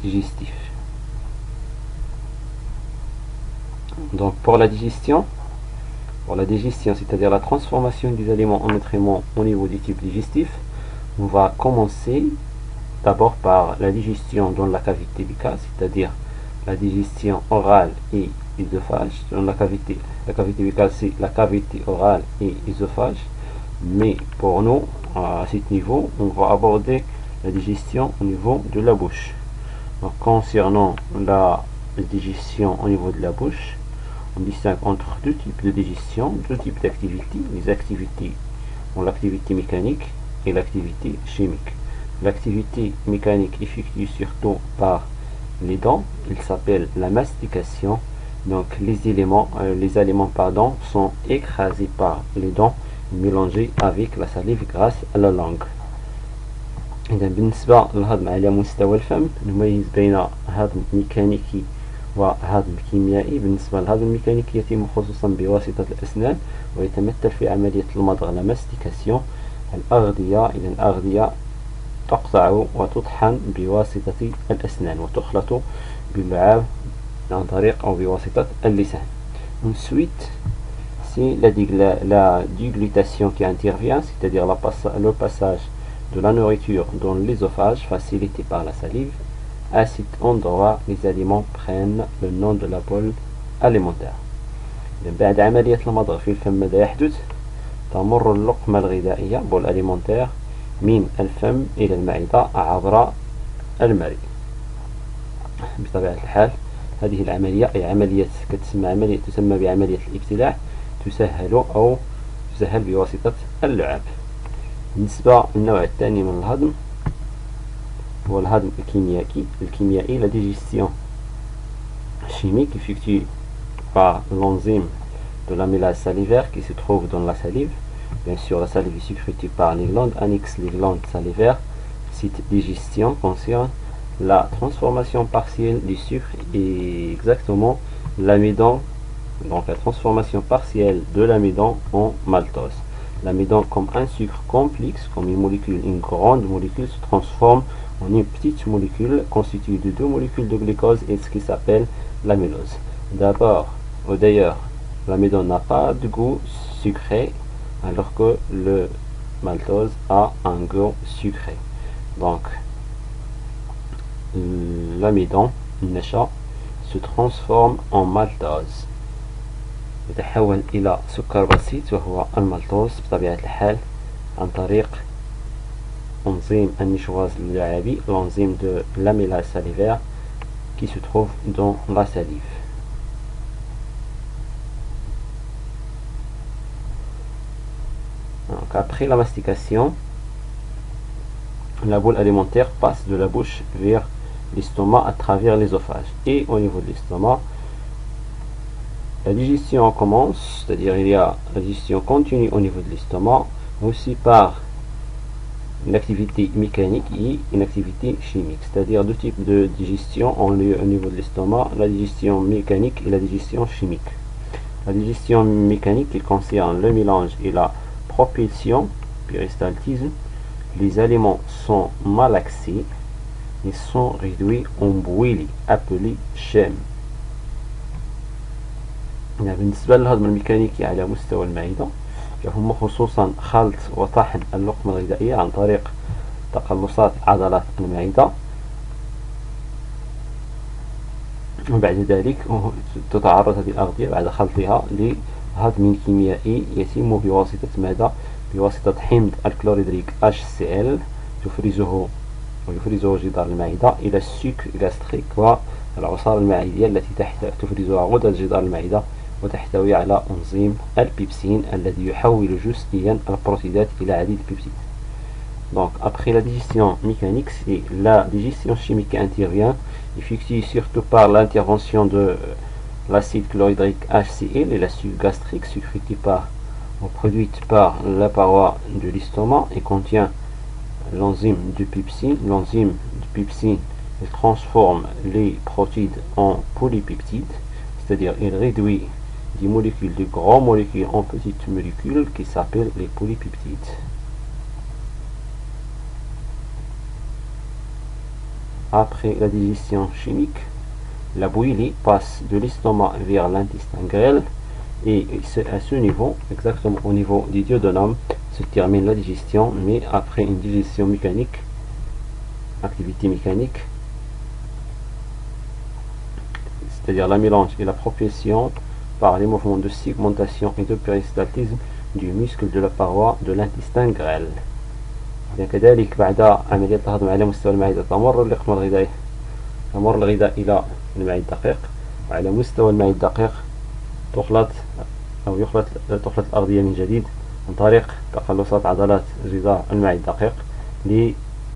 digestif. Donc pour la digestion, c'est-à-dire la transformation des aliments en nutriments au niveau du tube digestif, on va commencer d'abord par la digestion dans la cavité buccale, c'est-à-dire la digestion orale et œsophage. Dans la cavité buccale, c'est la cavité orale et œsophage. Mais pour nous, à ce niveau, on va aborder la digestion au niveau de la bouche. Donc, concernant la digestion au niveau de la bouche, on distingue entre deux types de digestion, deux types d'activités, les activités ou l'activité mécanique et l'activité chimique. L'activité mécanique effectue surtout par les dents, il s'appelle la mastication. Donc les aliments sont écrasés par les dents, mélangés avec la salive grâce à la langue. إذا بالنسبة للهضم على مستوى الفم نميز بين هضم ميكانيكي وهضم كيميائي. بالنسبة للهضم الميكانيكي يتم خصوصا بواسطة الأسنان ويتمثل في عملية المضغ la mastication. الأغذية تقطع وتطحن بواسطة الأسنان وتخلط باللعاب عن طريق أو بواسطة اللسان. Ensuite, c'est la déglutation qui intervient, c'est-à-dire le passage de la nourriture dans l'œsophage facilité par la salive. À cet endroit, les aliments prennent le nom de la boule alimentaire. بعد عملية المضغ في الفم ماذا يحدث؟ تمر اللقمة الغذائية boule alimentaire من الفم إلى المعدة عبر المريء. بطبيعة الحال هذه العملية أي عملية تسمى بعملية الابتلاع تسهل بواسطة اللعاب. بالنسبة للنوع الثاني من الهضم هو الهضم الكيميائي. la digestion chimique effectuée par l'enzyme de l'amylase salivaire qui se trouve dans la salive. Bien sûr, la salive est sécrétée par les glandes annexes, les glandes salivaires. Cette digestion concerne la transformation partielle du sucre et exactement l'amidon, donc la transformation partielle de l'amidon en maltose. L'amidon, comme un sucre complexe, comme une grande molécule, se transforme en une petite molécule constituée de deux molécules de glucose et ce qui s'appelle l'amylose. D'ailleurs, l'amidon n'a pas de goût sucré, alors que le maltose a un goût sucré. Donc, l'amidon, النشا, se transforme en maltose. يتحول إلى سكر بسيط وهو المالتوز بطبيعة الحال عن طريق enzyme النشواز اللعابي, l'enzyme de l'amylase salivaire qui se trouve dans la salive. Donc, après la mastication, la boule alimentaire passe de la bouche vers l'estomac à travers l'œsophage. Et au niveau de l'estomac, la digestion commence, c'est-à-dire il y a la digestion continue au niveau de l'estomac, aussi par une activité mécanique et une activité chimique. C'est-à-dire deux types de digestion ont lieu au niveau de l'estomac, la digestion mécanique et la digestion chimique. La digestion mécanique qui concerne le mélange et la propulsion, péristaltisme. Les aliments sont malaxés et sont réduits en bouillie, appelée شام. بالنسبة للهضم الميكانيكي على مستوى المعدة فهم خصوصا خلط وطحن اللقمة الغذائية عن طريق تقلصات عضلات المعدة، وبعد ذلك تتعرض هذه الأغذية بعد خلطها لهضم كيميائي يتم بواسطة ماذا؟ بواسطة حمض الكلوريدريك HCl يفرزه جدار المعدة إلى السكر غاستريك والعصارة المعدية التي تفرزها غدد جدار المعدة وتحتوي على أنزيم البيبسين الذي يحول جزئيا البروتيدات إلى عديد البيبسين. Donc après la digestion mécanique, c'est la digestion chimique qui intervient, effectuée surtout par l'intervention de l'acide chlorhydrique HCl et la sucre gastrique produite par la paroi de l'estomac et contient l'enzyme du pepsine. L'enzyme du pepsine transforme les protéines en polypeptides, c'est-à-dire il réduit des molécules, de grandes molécules en petites molécules qui s'appellent les polypeptides. après la digestion chimique, la bouillie passe de l'estomac vers l'intestin grêle et c'est à ce niveau, exactement au niveau du duodénum, se termine la digestion, mais après une digestion mécanique, activité mécanique, c'est-à-dire la mélange et la propulsion par les mouvements de segmentation et de péristaltisme du muscle de la paroi de l'intestin grêle. كذلك بعد عملية الهضم على مستوى المعدة تمر القسم الغذائي الغذاء إلى المعدة الدقيق، وعلى مستوى المعدة الدقيق تخلط الأرضية من جديد عن طريق تقلصات عضلات جدار المعدة الدقيق